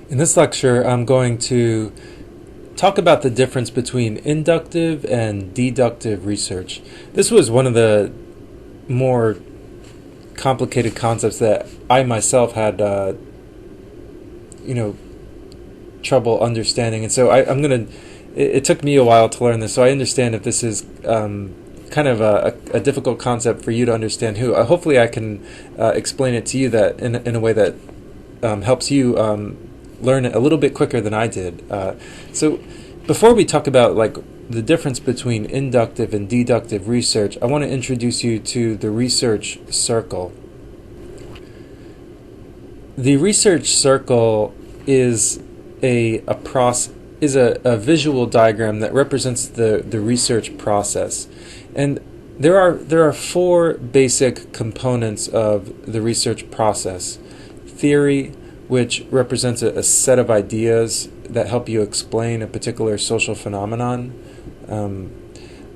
In this lecture, I'm going to talk about the difference between inductive and deductive research. This was one of the more complicated concepts that I myself had, trouble understanding, and so I'm gonna. It took me a while to learn this, so I understand if this is kind of a difficult concept for you to understand. Hopefully, I can explain it to you that in a way that helps you learn it a little bit quicker than I did. So before we talk about the difference between inductive and deductive research, I want to introduce you to the research circle. The research circle is a visual diagram that represents the research process. And there are four basic components of the research process. Theory, which represents a set of ideas that help you explain a particular social phenomenon.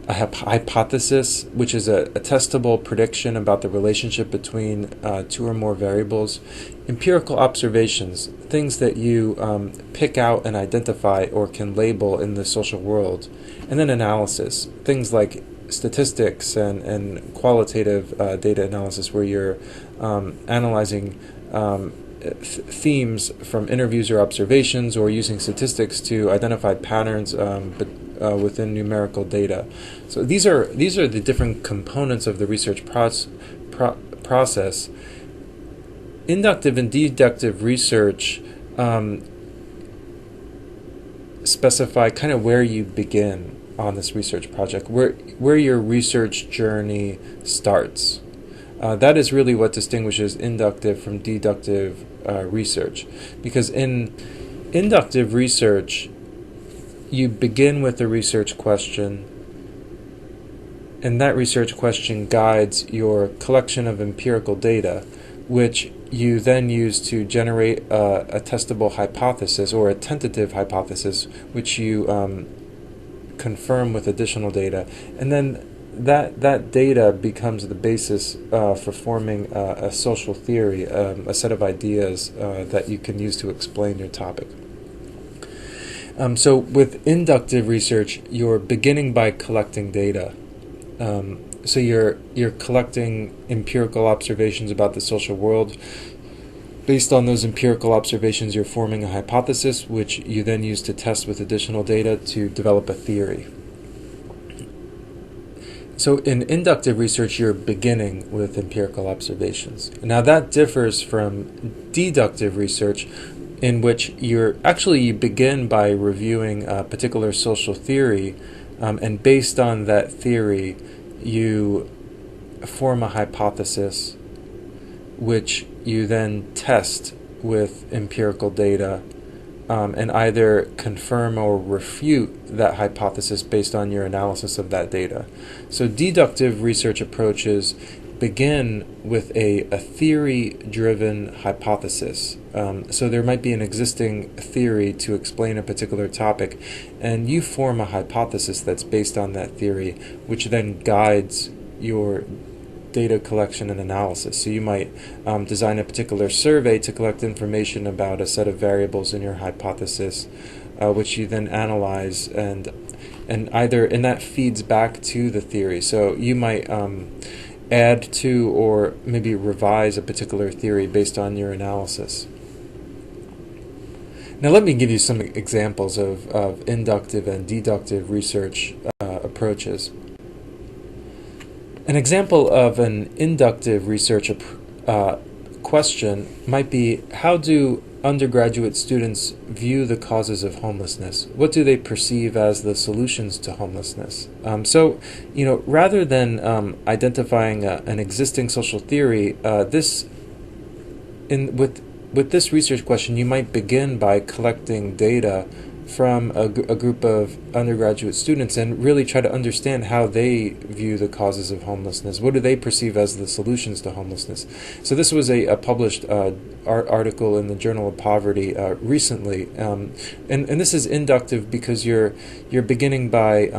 A hypothesis, which is a testable prediction about the relationship between two or more variables. Empirical observations, things that you pick out and identify or can label in the social world. And then analysis, things like statistics and qualitative data analysis, where you're analyzing themes from interviews or observations, or using statistics to identify patterns within numerical data. So these are the different components of the research process. Inductive and deductive research specify kind of where you begin on this research project, where your research journey starts. That is really what distinguishes inductive from deductive research, because in inductive research, you begin with a research question, and that research question guides your collection of empirical data, which you then use to generate a testable hypothesis or a tentative hypothesis, which you confirm with additional data. And then that data becomes the basis for forming a social theory, a set of ideas that you can use to explain your topic. So with inductive research, you're beginning by collecting data. So you're collecting empirical observations about the social world. Based on those empirical observations, you're forming a hypothesis, which you then use to test with additional data to develop a theory. So in inductive research, you're beginning with empirical observations. Now that differs from deductive research, in which you begin by reviewing a particular social theory, and based on that theory, you form a hypothesis, which you then test with empirical data, and either confirm or refute that hypothesis based on your analysis of that data. So deductive research approaches begin with a theory-driven hypothesis. So there might be an existing theory to explain a particular topic, and you form a hypothesis that's based on that theory, which then guides your data collection and analysis. So you might design a particular survey to collect information about a set of variables in your hypothesis, which you then analyze, and that feeds back to the theory. So you might add to or maybe revise a particular theory based on your analysis. Now let me give you some examples of inductive and deductive research approaches. An example of an inductive research question might be, how do undergraduate students view the causes of homelessness? What do they perceive as the solutions to homelessness? Rather than identifying an existing social theory, with this research question, you might begin by collecting data from a group of undergraduate students and really try to understand how they view the causes of homelessness. What do they perceive as the solutions to homelessness? So this was a published article in the Journal of Poverty recently, and this is inductive because you're beginning by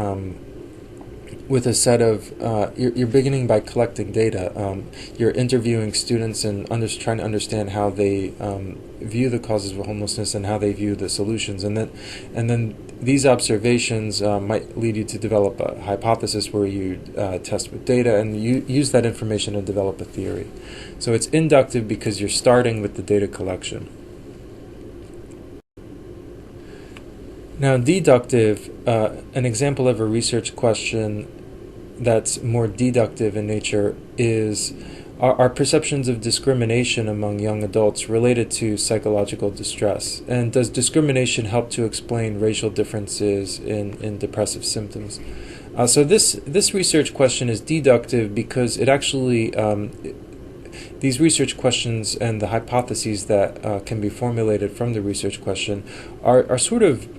with a set of you're beginning by collecting data. You're interviewing students and trying to understand how they view the causes of homelessness and how they view the solutions, and then these observations might lead you to develop a hypothesis where you test with data, and you use that information to develop a theory. So it's inductive because you're starting with the data collection. Now, deductive, an example of a research question that's more deductive in nature is, are perceptions of discrimination among young adults related to psychological distress? And does discrimination help to explain racial differences in depressive symptoms? So this research question is deductive because it actually these research questions and the hypotheses that can be formulated from the research question are sort of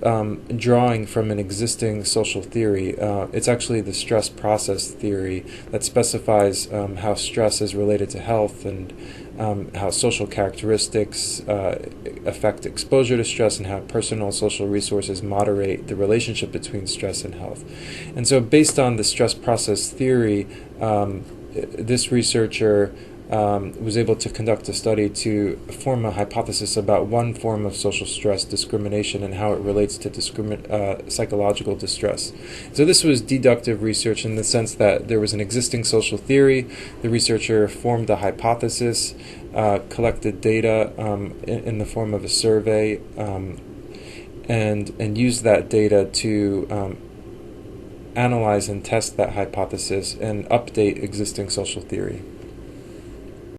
drawing from an existing social theory. It's actually the stress process theory that specifies how stress is related to health and how social characteristics affect exposure to stress and how personal social resources moderate the relationship between stress and health. And so based on the stress process theory, this researcher was able to conduct a study to form a hypothesis about one form of social stress, discrimination, and how it relates to psychological distress. So this was deductive research in the sense that there was an existing social theory. The researcher formed a hypothesis, collected data in the form of a survey, and used that data to analyze and test that hypothesis and update existing social theory.